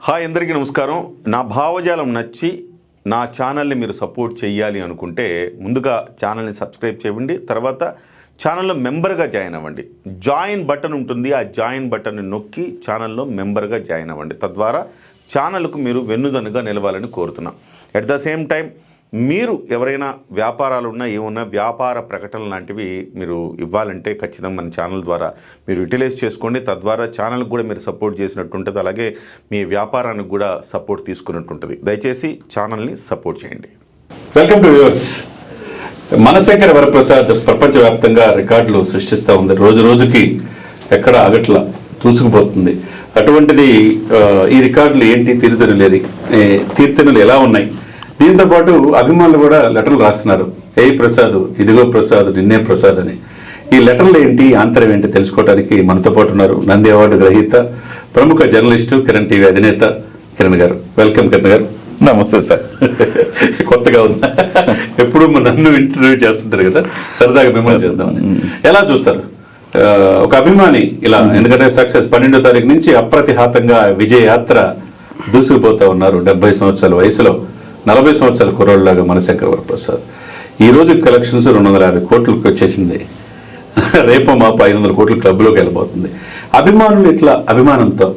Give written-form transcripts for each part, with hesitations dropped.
Hi అందరికీ నమస్కారం. నా భావజాలం నచ్చి నా ఛానల్ని మీరు సపోర్ట్ చేయాలి అనుకుంటే ముందుగా ఛానల్ని సబ్స్క్రైబ్ చేయండి. తర్వాత ఛానల్లో మెంబర్గా జాయిన్ అవ్వండి. జాయిన్ బటన్ ఉంటుంది, ఆ జాయిన్ బటన్ని నొక్కి ఛానల్లో మెంబర్గా జాయిన్ అవ్వండి. తద్వారా ఛానల్కు మీరు వెన్నుదన్నుగా నిలవాలని కోరుతున్నాం. ఎట్ ద సేమ్ టైం మీరు ఎవరైనా వ్యాపారాలు ఉన్నా ఏమున్నా వ్యాపార ప్రకటనలు లాంటివి మీరు ఇవ్వాలంటే ఖచ్చితంగా మన ఛానల్ ద్వారా మీరు యూటిలైజ్ చేసుకోండి. తద్వారా ఛానల్కి కూడా మీరు సపోర్ట్ చేసినట్టు ఉంటుంది, అలాగే మీ వ్యాపారానికి కూడా సపోర్ట్ తీసుకున్నట్టు ఉంటుంది. దయచేసి ఛానల్ని సపోర్ట్ చేయండి. Welcome to viewers. Manashekhara Varaprasad ప్రపంచవ్యాప్తంగా రికార్డులు సృష్టిస్తూ ఉంది. రోజు రోజుకి ఎక్కడ ఆగట్లా దూసుకుపోతుంది. అటువంటిది ఈ రికార్డులు ఏంటి, తీర్థనులు ఎలా ఉన్నాయి, దీంతో పాటు అభిమానులు కూడా లెటర్లు రాస్తున్నారు. ఏ ప్రసాద్, ఇదిగో ప్రసాద్, నిన్నే ప్రసాద్ అని. ఈ లెటర్లు ఏంటి, ఆంతరం ఏంటి తెలుసుకోవడానికి మనతో పాటు ఉన్నారు నంది అవార్డు గ్రహీత, ప్రముఖ జర్నలిస్టు, కిరణ్ టీవీ అధినేత కిరణ్ గారు. వెల్కమ్ కిరణ్ గారు. నమస్తే సార్. కొత్తగా ఉందా? ఎప్పుడు నన్ను ఇంటర్వ్యూ చేస్తుంటారు కదా, సరదాగా మిమ్మల్ని చేద్దామని. ఎలా చూస్తారు ఒక అభిమాని ఇలా? ఎందుకంటే సక్సెస్ 12వ తారీఖు నుంచి అప్రతిహాతంగా విజయ యాత్ర దూసుకుపోతా ఉన్నారు. 70 సంవత్సరాల వయసులో 40 సంవత్సరాల కుర్రోళ్ళలాగా మనశేఖర వరప్రసాద్. ఈ రోజు కలెక్షన్స్ 250 కోట్లకు వచ్చేసింది. రేపు మాపు 500 కోట్ల క్లబ్లోకి వెళ్ళిపోతుంది. అభిమానులు ఇట్లా అభిమానంతో,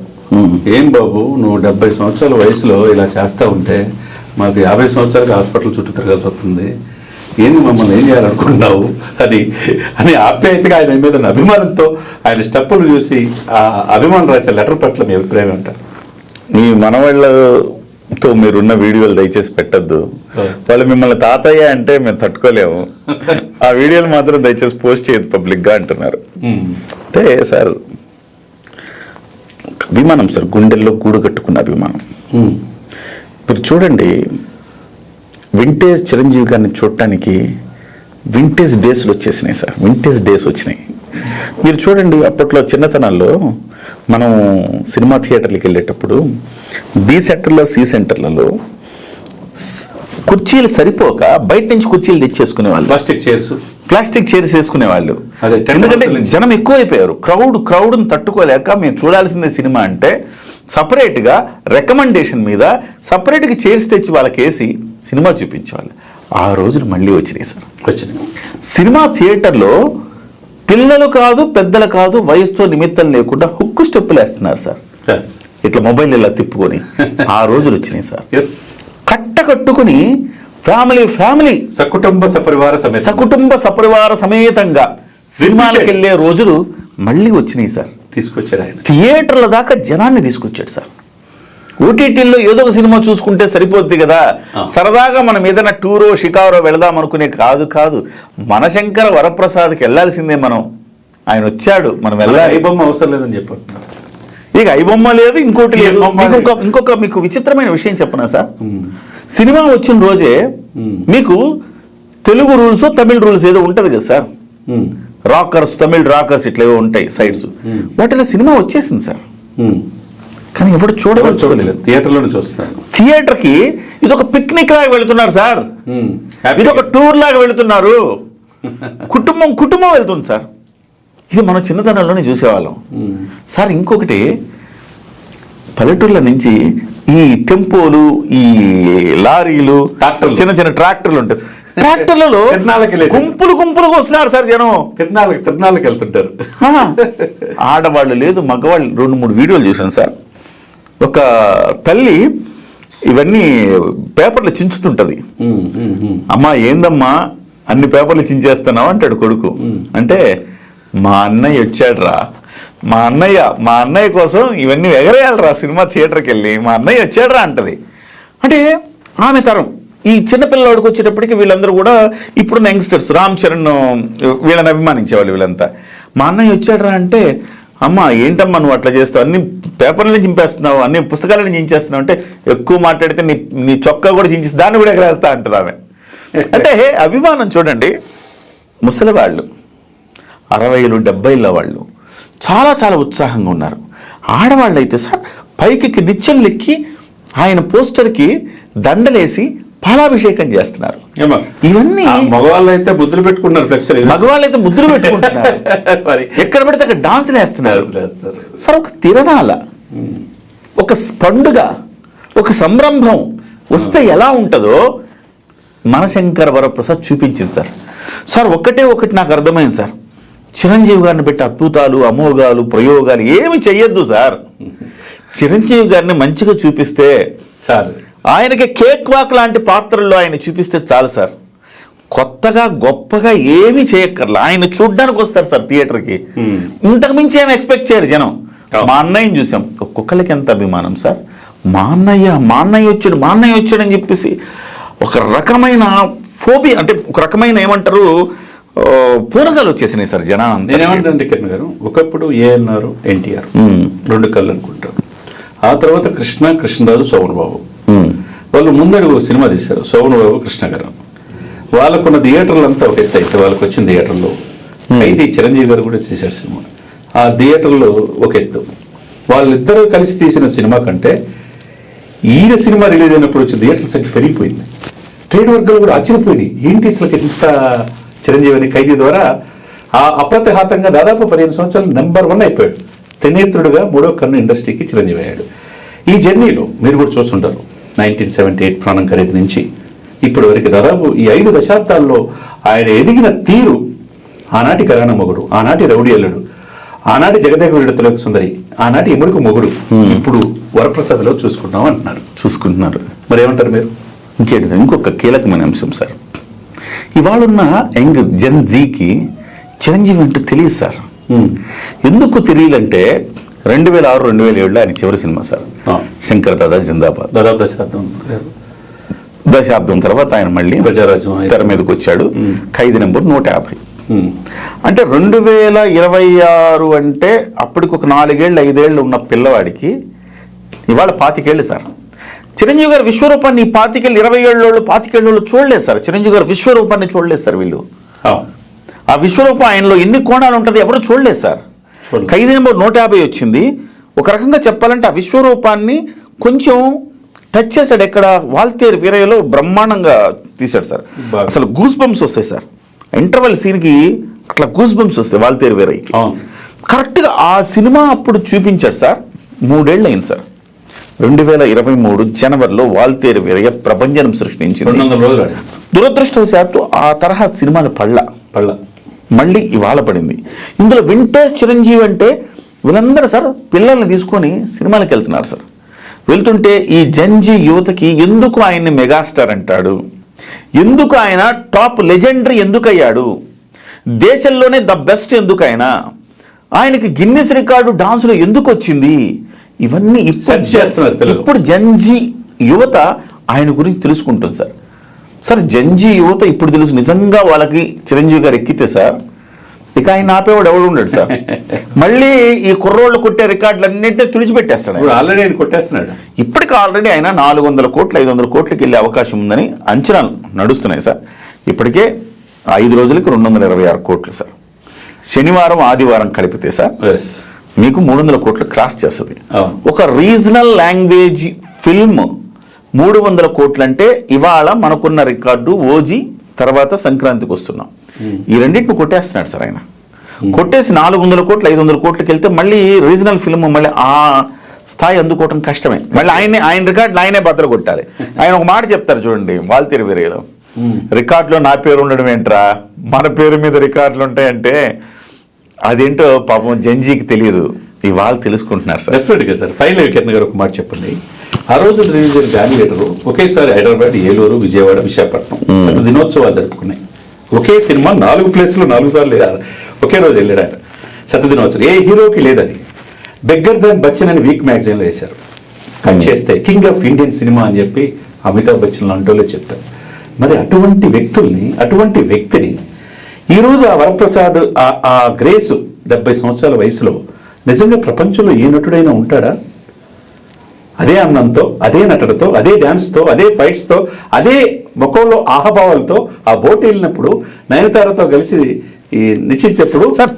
ఏం బాబు నువ్వు 70 సంవత్సరాల వయసులో ఇలా చేస్తూ ఉంటే మాకు 50 సంవత్సరాలకు హాస్పిటల్ చుట్టూ తిరగాల్సి వస్తుంది, ఏంది మమ్మల్ని ఏం చేయాలనుకుంటున్నావు అని ఆప్యాయతగా ఆయన మీద అభిమానంతో ఆయన స్టెప్పులు చూసి ఆ అభిమానులు రాసే లెటర్ పట్ల మీ అభిప్రాయం అంటారు? మీ మనవాళ్ళతో మీరున్న వీడియోలు దయచేసి పెట్టద్దు. వాళ్ళు మిమ్మల్ని తాతయ్య అంటే మేము తట్టుకోలేము. ఆ వీడియోలు మాత్రం దయచేసి పోస్ట్ చేయదు పబ్లిక్ గా అంటున్నారు. అంటే సార్ అభిమానం సార్, గుండెల్లో గూడు కట్టుకున్న అభిమానం. మీరు చూడండి, వింటేజ్ చిరంజీవి గారిని చూడటానికి వింటేజ్ డేస్లు వచ్చేసినాయి సార్. వింటేజ్ డేస్ వచ్చినాయి. మీరు చూడండి, అప్పట్లో చిన్నతనాల్లో మనం సినిమా థియేటర్లకు వెళ్ళేటప్పుడు బి సెంటర్లో, సి సెంటర్లలో కుర్చీలు సరిపోక బయట నుంచి కుర్చీలు తెచ్చేసుకునేవాళ్ళు. Plastic chairs వేసుకునేవాళ్ళు. ఎందుకంటే జనం ఎక్కువైపోయారు. క్రౌడ్ని తట్టుకోలేక మేము చూడాల్సిందే సినిమా అంటే సపరేట్గా రికమెండేషన్ మీద సపరేట్గా చైర్స్ తెచ్చి వాళ్ళకి వేసి సినిమా చూపించేవాళ్ళు. ఆ రోజులు మళ్ళీ వచ్చినాయి సార్. సినిమా థియేటర్లో పిల్లలు కాదు, పెద్దలు కాదు, వయసుతో నిమిత్తం లేకుండా హుక్కు స్టెప్పులు వేస్తున్నారు సార్. ఇట్లా మొబైల్ ఇలా తిప్పుకొని ఆ రోజులు వచ్చినాయి సార్. కట్టుకుని ఫ్యామిలీ సకుటుంబ సపరివార సమేతంగా సినిమాలకు వెళ్ళే రోజులు మళ్ళీ వచ్చినాయి సార్. తీసుకొచ్చాడు ఆయన. థియేటర్ల దాకా జనాన్ని తీసుకొచ్చాడు సార్. ఓటీటీల్లో ఏదో ఒక సినిమా చూసుకుంటే సరిపోద్ది కదా, సరదాగా మనం ఏదైనా టూరో షికారో వెళదాం అనుకునే కాదు. మనశంకర వరప్రసాద్కి వెళ్ళాల్సిందే మనం. ఆయన వచ్చాడు, మనం వెళ్ళాలి. ఐబొమ్మ అవసరం లేదని చెప్పారు. ఇక ఐబొమ్మ లేదు, ఇంకోటి లేదు. ఇంకొక మీకు విచిత్రమైన విషయం చెప్పనా సార్? సినిమా వచ్చిన రోజే మీకు తెలుగు రూల్స్, తమిళ రూల్స్ ఏదో ఉంటది కదా సార్. రాకర్స్, తమిళ్ రాకర్స్ ఇట్లా ఏవో ఉంటాయి సైడ్స్. వాటిలో సినిమా వచ్చేసింది సార్. కానీ ఎప్పుడు చూడలేదు. థియేటర్లోనే చూస్తారు. థియేటర్కి ఇది ఒక పిక్నిక్ లాగా వెళుతున్నారు సార్. ఇది ఒక టూర్ లాగా వెళుతున్నారు. కుటుంబం వెళ్తుంది సార్. ఇది మనం చిన్నతనంలోనే చూసేవాళ్ళం సార్. ఇంకొకటి, పల్లెటూర్ల నుంచి ఈ టెంపోలు, ఈ లారీలు, చిన్న ట్రాక్టర్లు ఉంటుంది. ట్రాక్టర్లలో గుంపులుగా వస్తున్నారు సార్ జనం. తిరునాళ్ళకి వెళ్తుంటారు. ఆడవాళ్ళు లేదు, మగవాళ్ళు. 2-3 వీడియోలు చూసాను సార్. ఒక తల్లి ఇవన్నీ పేపర్లు చించుతుంటది. అమ్మా ఏందమ్మా అన్ని పేపర్లు చించేస్తున్నావు అంటాడు కొడుకు. అంటే మా అన్నయ్య వచ్చాడురా, మా అన్నయ్య కోసం ఇవన్నీ ఎగరేయాలరా సినిమా థియేటర్కి వెళ్ళి, మా అన్నయ్య వచ్చాడురా అంటది. అంటే ఆమె తరం. ఈ చిన్నపిల్లవాడికి వచ్చేటప్పటికి వీళ్ళందరూ కూడా ఇప్పుడున్న యంగ్స్టర్స్, రామ్ చరణ్ వీళ్ళని అభిమానించేవాళ్ళు. వీళ్ళంతా మా అన్నయ్య వచ్చాడురా అంటే, అమ్మ ఏంటమ్మా నువ్వు అట్లా చేస్తావు, అన్ని పేపర్లని చింపేస్తున్నావు, అన్ని పుస్తకాలను చించేస్తున్నావు అంటే, ఎక్కువ మాట్లాడితే నీ చొక్కా కూడా చించేసి దాన్ని కూడా ఎగరేస్తా అంటారు ఆమె. అంటే అభిమానం చూడండి. ముసలి వాళ్ళు, 60లు 70ల వాళ్ళు చాలా ఉత్సాహంగా ఉన్నారు. ఆడవాళ్ళు అయితే సార్ పైకి నిచ్చెనలు ఎక్కి ఆయన పోస్టర్కి దండలేసి పాలాభిషేకం చేస్తున్నారు. ఇవన్నీ మగవాళ్ళు అయితే ముద్దులు పెట్టుకుంటున్నారు. ఎక్కడ పడితే అక్కడ డాన్సులు వేస్తున్నారు సార్. ఒక తిరణాల ఒక పండుగ, ఒక సంరంభం వస్తే ఎలా ఉంటుందో మనశంకర వరప్రసాద్ చూపించింది సార్. సార్ ఒకటి నాకు అర్థమైంది సార్, చిరంజీవి గారిని పెట్టి అద్భుతాలు, అమోఘాలు, ప్రయోగాలు ఏమి చెయ్యొద్దు సార్. చిరంజీవి గారిని మంచిగా చూపిస్తే సార్, ఆయనకి కేక్ వాక్ లాంటి పాత్రల్లో ఆయన చూపిస్తే చాలు సార్. కొత్తగా గొప్పగా ఏమీ చేయక్కర్లా, ఆయన చూడ్డానికి వస్తారు సార్ థియేటర్కి. ఇంతకు మించి ఏమి ఎక్స్పెక్ట్ చేయరు జనం. మా అన్నయ్యని చూసాం, ఒక్కొక్కరికి ఎంత అభిమానం సార్. మా అన్నయ్య వచ్చాడు అని చెప్పేసి ఒక రకమైన ఫోబియా, అంటే ఒక రకమైన ఏమంటారు పూనకాలు వచ్చేసినాయి సార్ జనం. నేనేమంటే కిరణ్ గారు, ఒకప్పుడు ఏఎన్ఆర్ ఎన్టీఆర్ 2 కళ్ళు అనుకుంటారు. ఆ తర్వాత కృష్ణరాజు, శోభన్ బాబు వాళ్ళు ముందడుగు సినిమా తీశారు. శోభన్ బాబు, కృష్ణ గారు వాళ్ళకున్న థియేటర్లు అంతా ఒక ఎత్తు అయితే వాళ్ళకి వచ్చిన థియేటర్లో అయితే చిరంజీవి గారు కూడా చేశారు సినిమా. ఆ థియేటర్లో ఒక ఎత్తు. వాళ్ళిద్దరూ కలిసి తీసిన సినిమా కంటే ఈయన సినిమా రిలీజ్ అయినప్పుడు వచ్చిన థియేటర్ల సంఖ్య పెరిగిపోయింది. ట్రేడ్ వర్గాలు కూడా ఆశ్చర్యపోయింది, ఏంటి అసలు ఇంత చిరంజీవి అని. ఖైదీ ద్వారా ఆ అప్రతిహాతంగా దాదాపు 15 సంవత్సరాలు నెంబర్ 1 అయిపోయాడు. త్రినేత్రుడుగా 3వ కన్ను ఇండస్ట్రీకి చిరంజీవి అయ్యాడు. ఈ జర్నీలో మీరు కూడా చూస్తుంటారు, 1978 ప్రాణం ఖరీదు నుంచి ఇప్పటి వరకు దాదాపు ఈ 5 దశాబ్దాల్లో ఆయన ఎదిగిన తీరు, ఆనాటి కరాణ మొగుడు, ఆనాటి రౌడీ అల్లుడు, ఆనాటి జగదేక వీరుడతలకు సుందరి, ఆనాటి ఇముడుకు మొగుడు, ఇప్పుడు వరప్రసాద్లో చూసుకుంటున్నారు. మరి ఏమంటారు మీరు? ఇంకొక కీలకమైన అంశం సార్, ఇవాళున్న యంగ్ జెన్ జీకి చిరంజీవి అంటే తెలియదు సార్. ఎందుకు తెలియదంటే 2006, 2007 ఆయన చివరి సినిమా సార్ శంకర్ దాదా జిందాబాద్. దాదాపు దశాబ్దం తర్వాత ఆయన మళ్ళీ ప్రజారాజ్యం తెర మీదకి వచ్చాడు. ఖైదీ నెంబర్ 150. అంటే 2026 అంటే అప్పటికి ఒక 4 ఏళ్ళు 5 ఏళ్ళు ఉన్న పిల్లవాడికి ఇవాళ 25 ఏళ్ళు సార్. చిరంజీవి గారి విశ్వరూపాన్ని 25 ఏళ్ళు 20 ఏళ్ళు 25 ఏళ్ళు చూడలేదు సార్. చిరంజీవి గారి విశ్వరూపాన్ని చూడలేదు సార్ వీళ్ళు. ఆ విశ్వరూపం ఆయనలో ఎన్ని కోణాలు ఉంటుంది ఎవరు చూడలేదు సార్. ఖైదీ నెంబర్ 150 వచ్చింది. ఒక రకంగా చెప్పాలంటే ఆ విశ్వరూపాన్ని కొంచెం టచ్ చేశాడు. ఎక్కడ వాల్తేరు వీరయ్యలో బ్రహ్మాండంగా తీశాడు సార్. అసలు గూస్ బంప్స్ వస్తాయి సార్, ఇంటర్వెల్ సీన్కి అట్లా గూస్ బంప్స్ వస్తాయి వాల్తేరు వీరయ్యకి. కరెక్ట్గా ఆ సినిమా అప్పుడు చూపించాడు సార్. 3 ఏళ్ళు అయింది సార్. 2023 జనవరిలో వాల్తేరు వీరయ్య ప్రభంజనం సృష్టించింది. దురదృష్టవశాత్తు ఆ తరహా సినిమాలు పళ్ళ మళ్ళీ ఇవాళ పడింది. ఇందులో వింటేజ్ చిరంజీవి అంటే వీళ్ళందరూ సార్ పిల్లల్ని తీసుకొని సినిమాలకు వెళ్తున్నారు సార్. వెళ్తుంటే ఈ జంజీ యువతకి ఎందుకు ఆయన్ని మెగాస్టార్ అంటాడు, ఎందుకు ఆయన టాప్ లెజెండరీ ఎందుకు అయ్యాడు, దేశంలోనే ద బెస్ట్ ఎందుకు ఆయనకి గిన్నిస్ రికార్డు డాన్సులో ఎందుకు వచ్చింది, ఇవన్నీ ఇప్పుడు జంజీ యువత ఆయన గురించి తెలుసుకుంటుంది సార్. సార్ జంజీ యువత ఇప్పుడు తెలుసు. నిజంగా వాళ్ళకి చిరంజీవి గారు ఎక్కితే సార్ ఇక ఆయన ఆపేవాడు ఎవడు ఉండడు సార్. మళ్ళీ ఈ కుర్రోళ్ళు కొట్టే రికార్డులన్నింటినీ తుడిచిపెట్టేస్తాడు. ఆల్రెడీ ఆయన కొట్టేస్తున్నాడు. ఇప్పటికి ఆల్రెడీ ఆయన 400 కోట్లు 500 కోట్లకి వెళ్ళే అవకాశం ఉందని అంచనాలు నడుస్తున్నాయి సార్. ఇప్పటికే 5 రోజులకి 226 కోట్లు సార్. శనివారం ఆదివారం కలిపితే సార్ మీకు 300 కోట్లు క్రాస్ చేస్తుంది. ఒక రీజనల్ లాంగ్వేజ్ ఫిల్మ్ 300 కోట్లు అంటే ఇవాళ మనకున్న రికార్డు ఓజీ తర్వాత సంక్రాంతికి వస్తున్నాం. ఈ రెండింటిని కొట్టేస్తున్నాడు సార్ ఆయన. కొట్టేసి 400 కోట్లు 500 కోట్లకి వెళ్తే మళ్ళీ రీజనల్ ఫిల్మ్ మళ్ళీ ఆ స్థాయి అందుకోవటం కష్టమే. మళ్ళీ ఆయన రికార్డులు ఆయనే బద్దలు కొట్టాలి. ఆయన ఒక మాట చెప్తారు చూడండి వాల్తేరు వీరయ్యలో, రికార్డులో నా పేరు ఉండడం ఏంట్రా, మన పేరు మీద రికార్డులు ఉంటాయంటే అదేంటో పాపం జంజీకి తెలియదు. ఇవాళ తెలుసుకుంటున్నారు సార్. డెఫినెట్గా సార్. ఫైనల్ కిరణ్ గారు ఒక మాట చెప్పండి. ఆ రోజు రిలీజ్ అయిన గాలి లీటరు ఒకేసారి హైదరాబాద్, ఏలూరు, విజయవాడ, విశాఖపట్నం దినోత్సవాలు జరుపుకున్నాయి. ఒకే సినిమా 4 ప్లేస్లు 4 సార్లు ఒకే రోజు వెళ్ళాడు ఆయన. దినోత్సవం ఏ హీరోకి లేదు అది. బెగ్గర్ దాన్ బచ్చన్ అని వీక్ మ్యాగజైన్లో వేశారు. కట్ చేస్తే కింగ్ ఆఫ్ ఇండియన్ సినిమా అని చెప్పి అమితాబ్ బచ్చన్ లాంటి చెప్తారు. మరి అటువంటి వ్యక్తిని ఈరోజు ఆ వరప్రసాద్ ఆ గ్రేసు 70 సంవత్సరాల వయసులో నిజంగా ప్రపంచంలో ఏ నటుడైనా ఉంటాడా? అదే అందంతో, అదే నటనతో, అదే డ్యాన్స్తో, అదే ఫైట్స్తో, అదే ముఖంలో ఆహభావాలతో ఆ బోట్ వెళ్ళినప్పుడు నయనతారతో కలిసి నిశ్చయించేప్పుడు సార్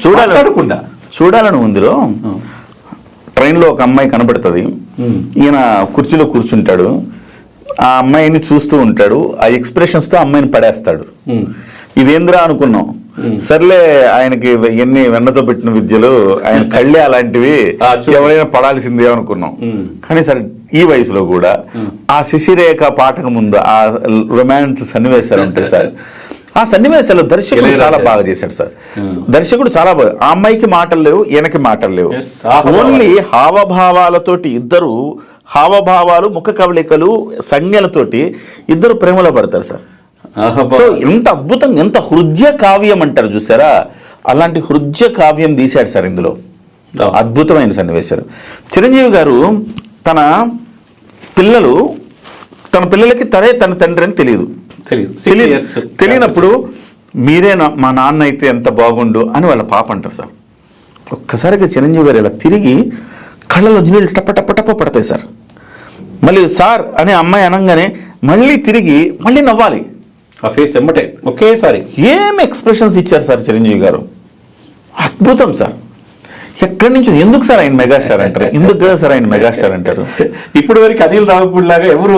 చూడాలని ఉందిలో ట్రైన్లో ఒక అమ్మాయి కనబడుతుంది. ఈయన కుర్చీలో కూర్చుంటాడు, ఆ అమ్మాయిని చూస్తూ ఉంటాడు. ఆ ఎక్స్ప్రెషన్స్తో అమ్మాయిని పడేస్తాడు. ఇదేంద్రా అనుకున్నాం. సర్లే ఆయనకి ఎన్ని వెన్నతో పెట్టిన విద్యలు, ఆయన కళ్ళే అలాంటివి, ఎవరైనా పడాల్సిందే అనుకున్నాం. కానీ సరే ఈ వయసులో కూడా ఆ శశిరేఖ పాటకు ముందు ఆ రొమాన్స్ సన్నివేశాలు ఉంటాయి సార్, ఆ సన్నివేశాలు దర్శకుడు చాలా బాగా చేశాడు సార్. దర్శకుడు చాలా బాగా, ఆ అమ్మాయికి మాటలు లేవు, ఈయనకి మాటలు లేవు, ఓన్లీ హావభావాలతోటి ఇద్దరు, హావభావాలు, ముఖ కవళికలు, సంజ్ఞలతోటి ఇద్దరు ప్రేమలో పడతారు సార్. సో ఎంత అద్భుతం, ఎంత హృదయ కావ్యం అంటారు చూసారా, అలాంటి హృదయ కావ్యం తీశాడు సార్ ఇందులో. అద్భుతమైన సన్నివేశాలు. చిరంజీవి గారు తన పిల్లలకి తన తండ్రి అని తెలియనప్పుడు మీరే మా నాన్న అయితే ఎంత బాగుండు అని వాళ్ళ పాప అంటారు సార్. ఒక్కసారిగా చిరంజీవి గారు ఇలా తిరిగి కళ్ళలో నీళ్ళు టప్ప పడతాయి సార్. మళ్ళీ సార్ అనే అమ్మాయి అనగానే మళ్ళీ తిరిగి మళ్ళీ నవ్వాలి, ఆ ఫేస్ ఎమ్మటే ఒకేసారి. ఏం ఎక్స్ప్రెషన్స్ ఇచ్చారు సార్ చిరంజీవి గారు, అద్భుతం సార్. ఎక్కడి నుంచి, ఎందుకు సార్ ఆయన మెగాస్టార్ అంటారు, ఎందుకు కదా సార్ ఆయన మెగాస్టార్ అంటారు? ఇప్పుడు వరకు అనిల్ రావిపూడి లాగా ఎవరు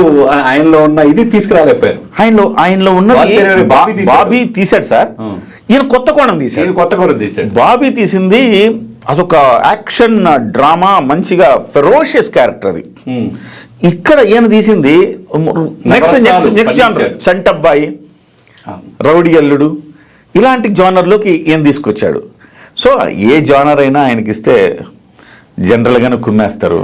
ఆయనలో ఉన్న ఇది తీసుకురాలేకపోయారు. ఆయనలో ఉన్న బాబీ తీశాడు సార్, ఈయన కొత్త కోణం తీశాడు. బాబీ తీసింది అదొక యాక్షన్ డ్రామా, మంచిగా ఫెరోషియస్ క్యారెక్టర్ అది. ఇక్కడ ఈయన తీసింది నెక్స్ట్ జానర్, చంటబ్బాయి, రౌడీ అల్లుడు, ఇలాంటి జానర్లోకి ఈయన తీసుకొచ్చాడు. సో ఏ జానర్ అయినా ఆయనకి ఇస్తే జనరల్గానే కుమ్మేస్తారు.